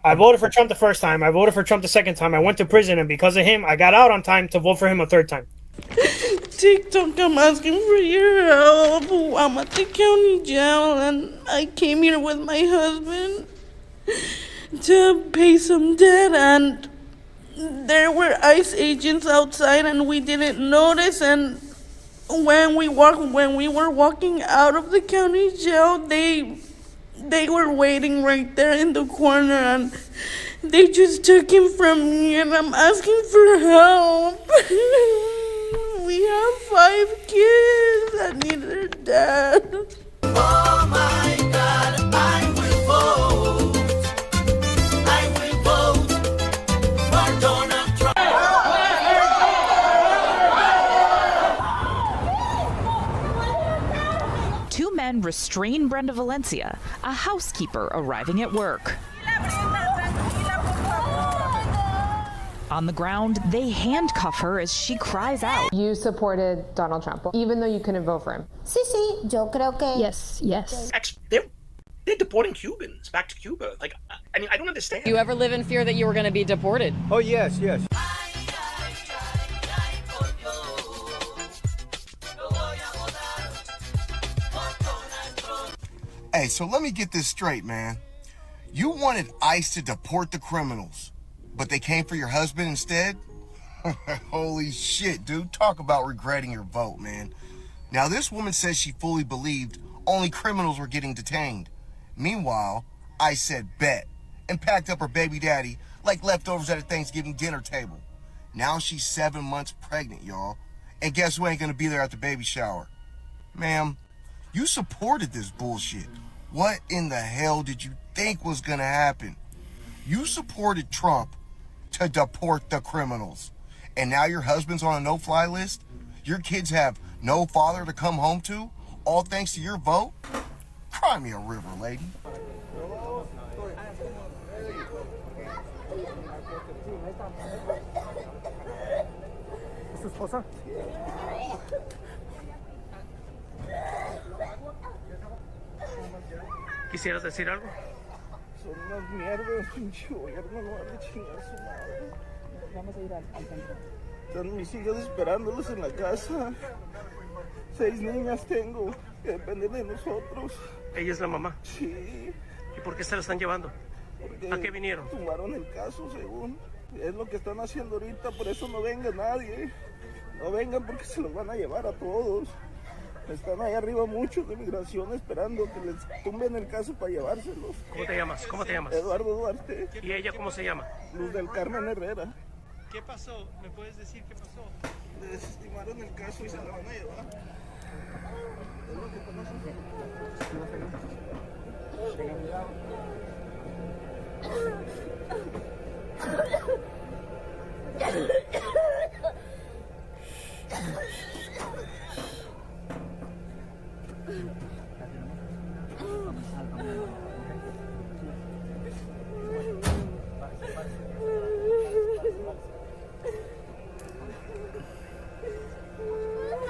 I voted for Trump the first time. I voted for Trump the second time. I went to prison, and because of him, I got out on time to vote for him a third time. TikTok, I'm asking for your help. I'm at the county jail, and I came here with my husband to pay some debt, and there were ICE agents outside, and we didn't notice. And when we were walking out of the county jail, they were waiting right there in the corner, and they just took him from me, and I'm asking for help. We have 5 kids that need their dad. Oh my God, I will vote for Donald Trump. Two men restrain Brenda Valencia, a housekeeper arriving at work. On the ground, they handcuff her as she cries out. You supported Donald Trump, even though you couldn't vote for him. Sí, sí, yo creo que... Yes. They're deporting Cubans back to Cuba. Like, I mean, I don't understand. You ever live in fear that you were going to be deported? Oh, yes. Hey, so let me get this straight, man. You wanted ICE to deport the criminals, but they came for your husband instead? Holy shit, dude. Talk about regretting your vote, man. Now, this woman says she fully believed only criminals were getting detained. Meanwhile, ICE said bet and packed up her baby daddy like leftovers at a Thanksgiving dinner table. Now she's 7 months pregnant, y'all. And guess who ain't gonna be there at the baby shower? Ma'am, you supported this bullshit. What in the hell did you think was gonna happen? You supported Trump to deport the criminals. And now your husband's on a no-fly list? Your kids have no father to come home to? All thanks to your vote? Cry me a river, lady. ¿Es su esposa? ¿Quisieras decir algo? Son unas mierdas, pinche gobierno, no vale chingar su madre. Vamos a ir al centro. Están mis hijas esperándolos en la casa. 6 niñas tengo que dependen de nosotros. Ella es la mamá. Sí. ¿Y por qué se la están llevando? Porque ¿A qué vinieron? tumbaron el caso, según. Es lo que están haciendo ahorita, por eso no venga nadie. No vengan porque se los van a llevar a todos. Están ahí arriba muchos de migración esperando que les tumben el caso para llevárselos. ¿Cómo te llamas? ¿Cómo te llamas? Eduardo Duarte. ¿Y ella cómo se llama? Luz del Carmen Herrera. ¿Qué pasó? ¿Me puedes decir qué pasó? Desestimaron el caso y se la van a llevar. Es lo que conocen.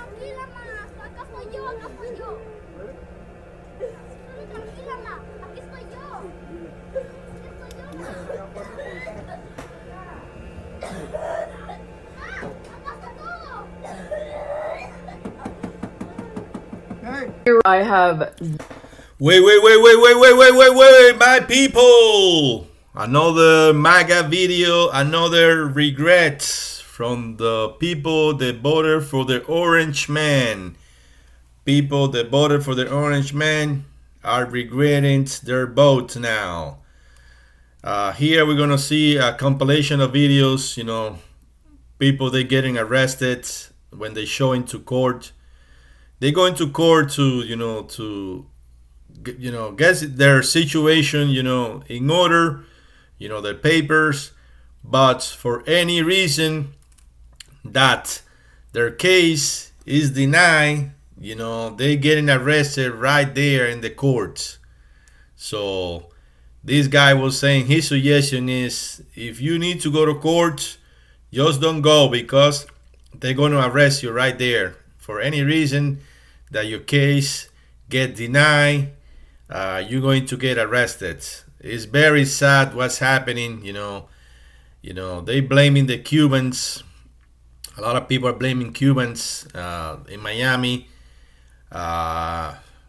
Tranquila, ma. Acá estoy yo. Tranquila, ma. Aquí estoy yo. I have... Wait, my people! Another MAGA video, another regrets from the people that voted for the orange man. People that voted for the orange man are regretting their vote now. Here we're gonna see a compilation of videos, people they getting arrested when they show into court. They go into court to get their situation, in order, their papers, but for any reason that their case is denied, they getting arrested right there in the court. So this guy was saying his suggestion is, if you need to go to court, just don't go, because they're going to arrest you right there for any reason that your case get denied. You're going to get arrested. It's very sad what's happening. They blaming the Cubans. A lot of people are blaming Cubans in Miami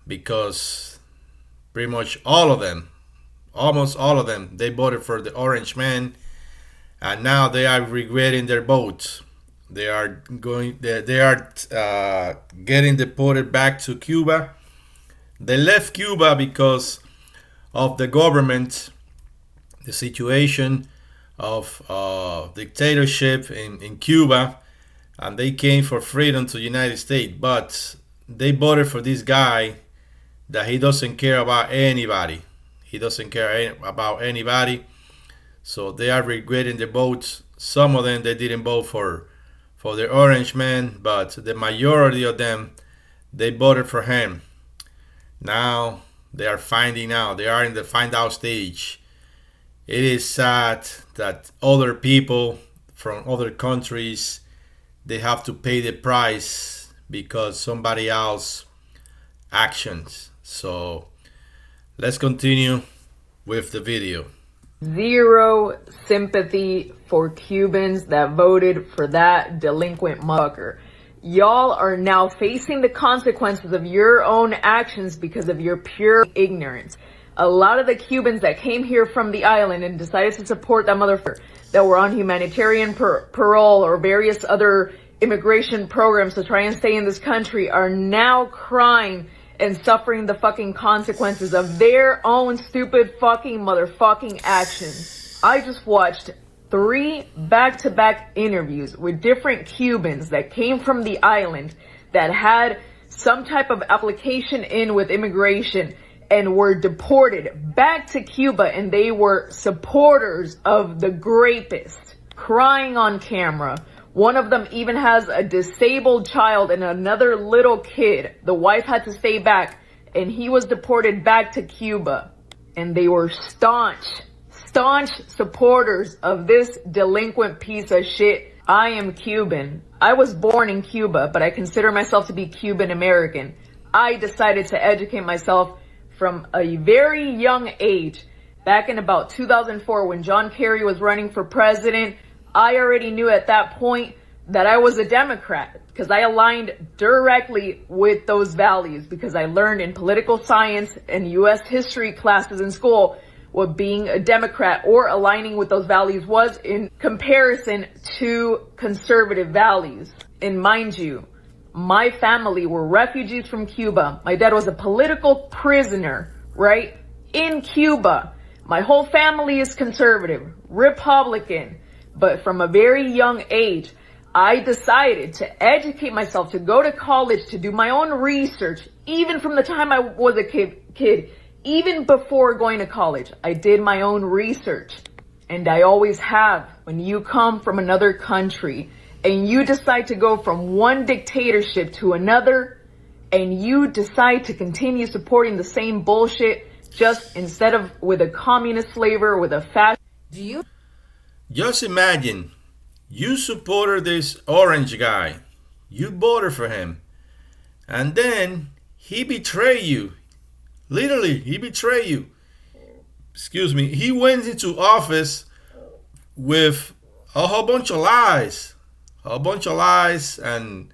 because pretty much all of them, almost all of them, they voted for the orange man, and now they are regretting their votes. They are getting deported back to Cuba. They left Cuba because of the government, the situation of dictatorship in Cuba, and they came for freedom to the United States. But they voted for this guy that he doesn't care about anybody. He doesn't care about anybody. So they are regretting the votes. Some of them, they didn't vote for the orange man, but the majority of them, they voted for him. Now they are finding out. They are in the find out stage. It is sad that other people from other countries, they have to pay the price because somebody else actions. So let's continue with the video. Zero sympathy for Cubans that voted for that delinquent motherfucker. Y'all are now facing the consequences of your own actions because of your pure ignorance. A lot of the Cubans that came here from the island and decided to support that motherfucker, that were on humanitarian parole or various other immigration programs to try and stay in this country, are now crying and suffering the fucking consequences of their own stupid fucking motherfucking actions. I just watched 3 back-to-back interviews with different Cubans that came from the island that had some type of application in with immigration and were deported back to Cuba, and they were supporters of the rapist, crying on camera. One of them even has a disabled child and another little kid. The wife had to stay back, and he was deported back to Cuba. And they were staunch supporters of this delinquent piece of shit. I am Cuban. I was born in Cuba, but I consider myself to be Cuban-American. I decided to educate myself from a very young age. Back in about 2004, when John Kerry was running for president, I already knew at that point that I was a Democrat because I aligned directly with those values, because I learned in political science and U.S. history classes in school what being a Democrat or aligning with those values was in comparison to conservative values. And mind you, my family were refugees from Cuba. My dad was a political prisoner, right, in Cuba. My whole family is conservative, Republican. But from a very young age, I decided to educate myself, to go to college, to do my own research. Even from the time I was a kid, even before going to college, I did my own research. And I always have. When you come from another country and you decide to go from one dictatorship to another, and you decide to continue supporting the same bullshit, just instead of with a communist flavor, with a fascist. Just imagine, you supported this orange guy, you voted for him, and then he betrayed you. Literally, he betrayed you. Excuse me. He went into office with a whole bunch of lies. And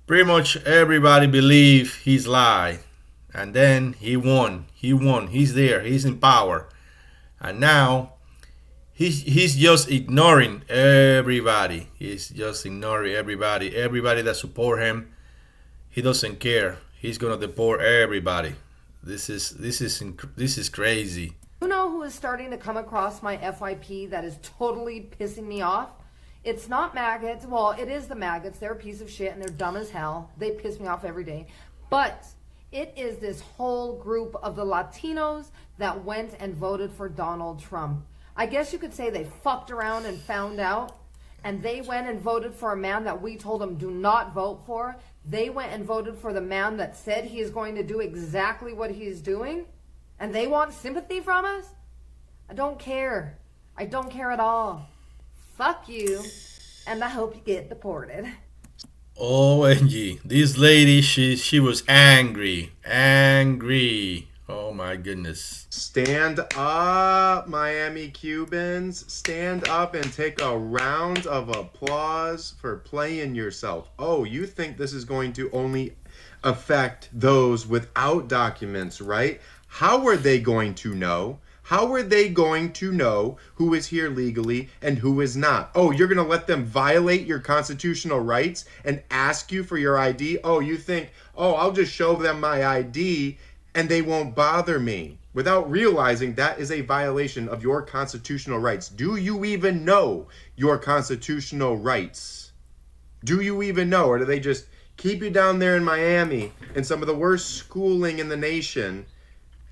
pretty much everybody believed his lie. And then he won. He's there. He's in power. And now he's just ignoring everybody. He's just ignoring everybody. Everybody that support him, he doesn't care. He's gonna deport everybody. This is crazy. You know who is starting to come across my FYP that is totally pissing me off? It's not MAGA. Well, it is the MAGA. They're a piece of shit and they're dumb as hell. They piss me off every day. But it is this whole group of the Latinos that went and voted for Donald Trump. I guess you could say they fucked around and found out, and they went and voted for a man that we told them do not vote for. They went and voted for the man that said he is going to do exactly what he is doing, and they want sympathy from us? I don't care. I don't care at all. Fuck you, and I hope you get deported. OMG, this lady, she was angry Oh my goodness. Stand up, Miami Cubans. Stand up and take a round of applause for playing yourself. Oh, you think this is going to only affect those without documents, right? How are they going to know? How are they going to know who is here legally and who is not? Oh, you're going to let them violate your constitutional rights and ask you for your ID? Oh, you think, oh, I'll just show them my ID and they won't bother me, without realizing that is a violation of your constitutional rights. Do you even know your constitutional rights? Do you even know? Or do they just keep you down there in Miami in some of the worst schooling in the nation,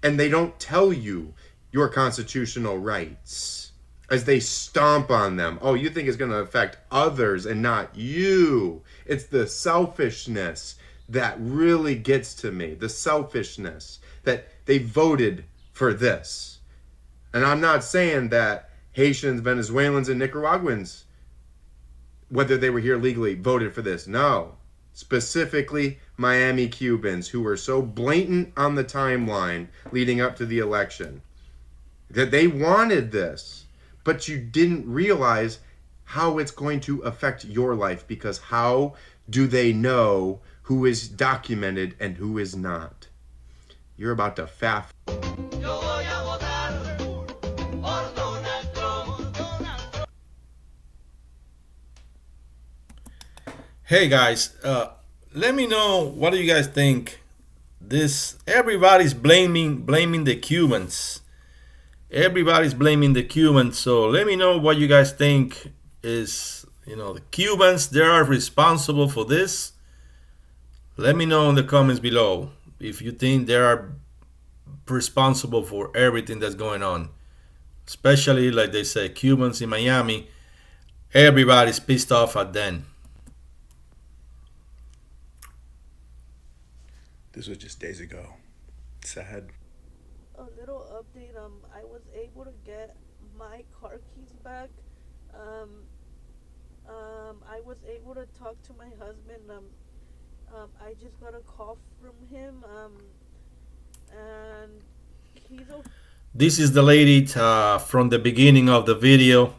and they don't tell you your constitutional rights as they stomp on them? Oh, you think it's going to affect others and not you. It's the selfishness that really gets to me. The selfishness that they voted for this. And I'm not saying that Haitians, Venezuelans, and Nicaraguans, whether they were here legally, voted for this. No. Specifically, Miami Cubans, who were so blatant on the timeline leading up to the election that they wanted this, but you didn't realize how it's going to affect your life, because how do they know who is documented and who is not? You're about to faff. Hey guys, let me know, what do you guys think? Everybody's blaming the Cubans. Everybody's blaming the Cubans. So let me know what you guys think is, the Cubans, they are responsible for this. Let me know in the comments below if you think they are responsible for everything that's going on. Especially, like they say, Cubans in Miami, everybody's pissed off at them. This was just days ago. Sad. A little update. I was able to get my car keys back. I was able to talk to my husband. I just got a call from him. And he's okay. This is the lady from the beginning of the video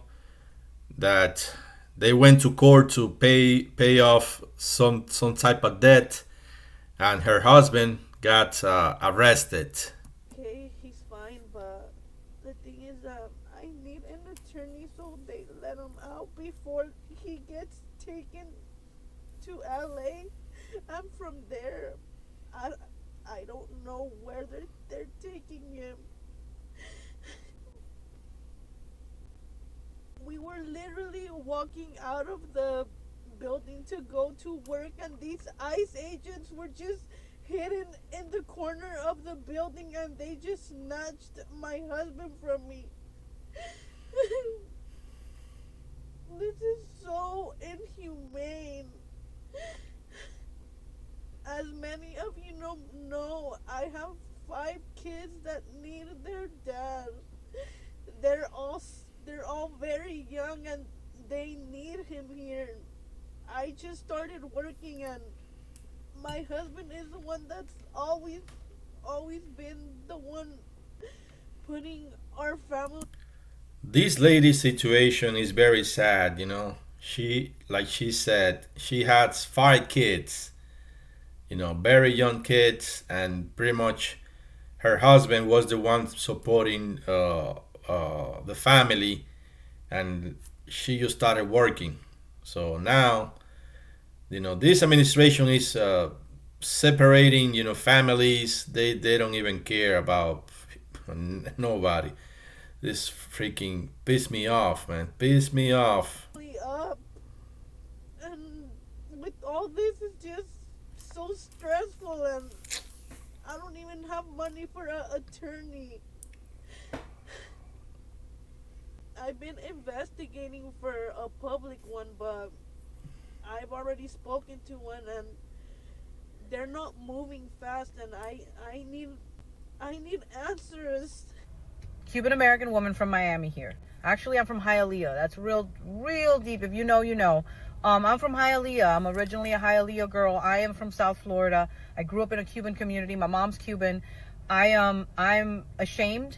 that they went to court to pay off some type of debt, and her husband got arrested. Okay, he's fine, but the thing is that I need an attorney so they let him out before he gets taken to LA. I'm from there. I don't know where they're taking him. We were literally walking out of the building to go to work, and these ICE agents were just hidden in the corner of the building, and they just snatched my husband from me. This is so inhumane. As many of you know, I have 5 kids that need their dad. They're all very young, and they need him here. I just started working, and my husband is the one that's always been the one putting our family. This lady's situation is very sad, She, like she said, she has 5 kids, very young kids, and pretty much her husband was the one supporting the family, and she just started working. So now, this administration is separating, families. They don't even care about nobody. This freaking pissed me off, man. Pissed me off. Up, and with all this, it's just so stressful, and I don't even have money for an attorney. I've been investigating for a public one, but I've already spoken to one, and they're not moving fast, and I need answers. Cuban-American woman from Miami here. Actually, I'm from Hialeah. That's real deep. If you know, you know. I'm from Hialeah. I'm originally a Hialeah girl. I am from South Florida. I grew up in a Cuban community. My mom's Cuban. I'm ashamed,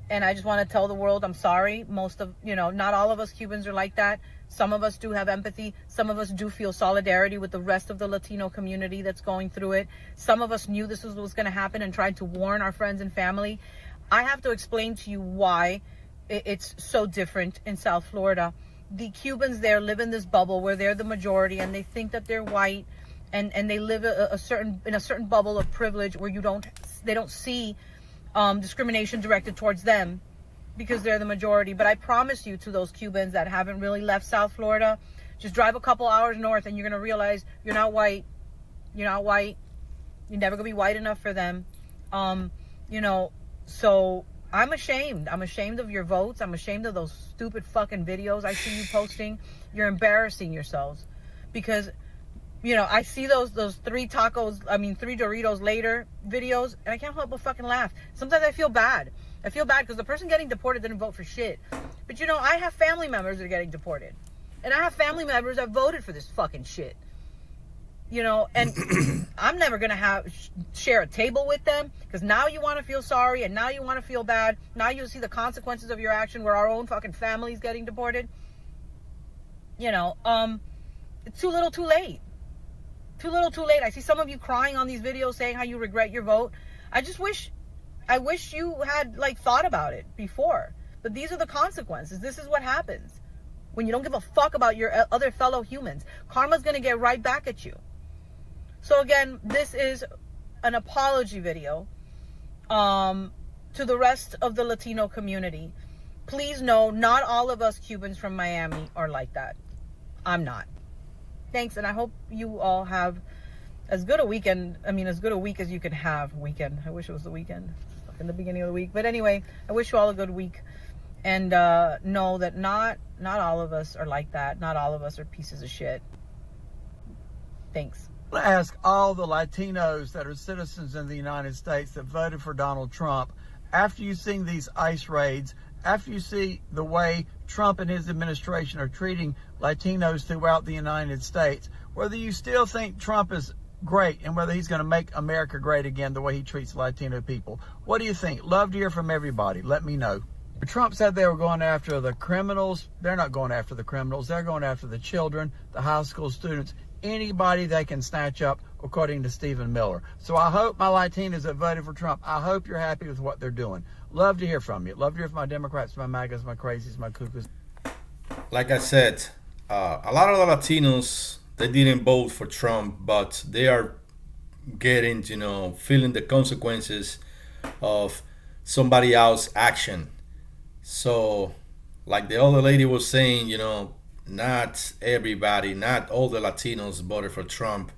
and I just want to tell the world I'm sorry. Most of, not all of us Cubans are like that. Some of us do have empathy. Some of us do feel solidarity with the rest of the Latino community that's going through it. Some of us knew this was going to happen and tried to warn our friends and family. I have to explain to you why it's so different in South Florida. The Cubans there live in this bubble where they're the majority, and they think that they're white, and they live in a certain bubble of privilege where they don't see discrimination directed towards them because they're the majority. But I promise you, to those Cubans that haven't really left South Florida, just drive a couple hours north and you're going to realize you're not white. You're not white. You're never going to be white enough for them. So I'm ashamed. I'm ashamed of your votes. I'm ashamed of those stupid fucking videos I see you posting. You're embarrassing yourselves because, I see those three Doritos later videos, and I can't help but fucking laugh. Sometimes I feel bad. I feel bad because the person getting deported didn't vote for shit. But I have family members that are getting deported, and I have family members that voted for this fucking shit. And I'm never gonna share a table with them because now you want to feel sorry and now you want to feel bad. Now you see the consequences of your action where our own fucking family's getting deported. It's too little, too late. Too little, too late. I see some of you crying on these videos saying how you regret your vote. I wish you had thought about it before. But these are the consequences. This is what happens when you don't give a fuck about your other fellow humans. Karma's gonna get right back at you. So again, this is an apology video to the rest of the Latino community. Please know, not all of us Cubans from Miami are like that. I'm not. Thanks, and I hope you all have as good a weekend. As good a week as you can have. Weekend. I wish it was the weekend in the beginning of the week. But anyway, I wish you all a good week. And know that not all of us are like that. Not all of us are pieces of shit. Thanks. I want to ask all the Latinos that are citizens in the United States that voted for Donald Trump, after you see these ICE raids, after you see the way Trump and his administration are treating Latinos throughout the United States, whether you still think Trump is great and whether he's going to make America great again the way he treats Latino people. What do you think? Love to hear from everybody. Let me know. Trump said they were going after the criminals. They're not going after the criminals. They're going after the children, the high school students, anybody they can snatch up, according to Stephen Miller. So I hope my Latinos that voted for Trump, I hope you're happy with what they're doing. Love to hear from you. Love to hear from my Democrats, my MAGAs, my crazies, my cuckoos. Like I said, a lot of the Latinos, they didn't vote for Trump, but they are getting, feeling the consequences of somebody else's action. So, like the other lady was saying, not everybody, not all the Latinos voted for Trump,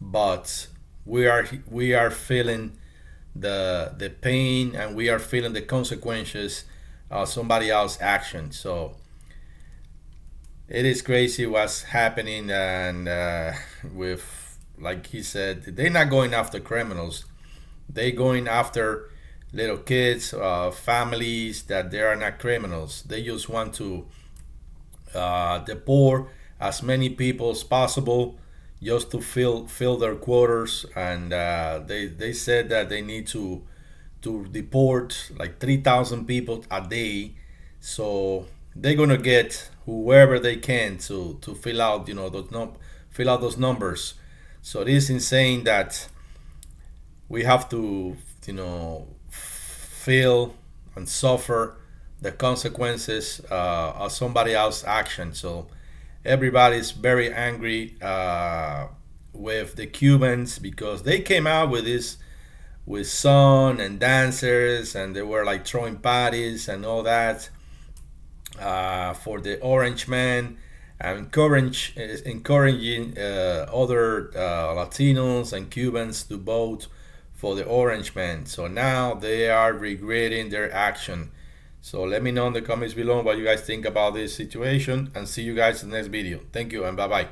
but we are feeling the pain, and we are feeling the consequences of somebody else's action. So it is crazy what's happening, and with, like he said, they're not going after criminals. They're going after little kids, families that they are not criminals. They just want to deport as many people as possible just to fill their quotas, and they said that they need to deport like 3,000 people a day. So they're gonna get whoever they can to fill out those numbers. So it is insane that we have to feel and suffer the consequences of somebody else's action. So everybody's very angry with the Cubans because they came out with this, with song and dancers, and they were like throwing parties and all that for the Orange Man, and encouraging other Latinos and Cubans to vote for the Orange Man. So now they are regretting their action. So let me know in the comments below what you guys think about this situation, and see you guys in the next video. Thank you, and bye bye.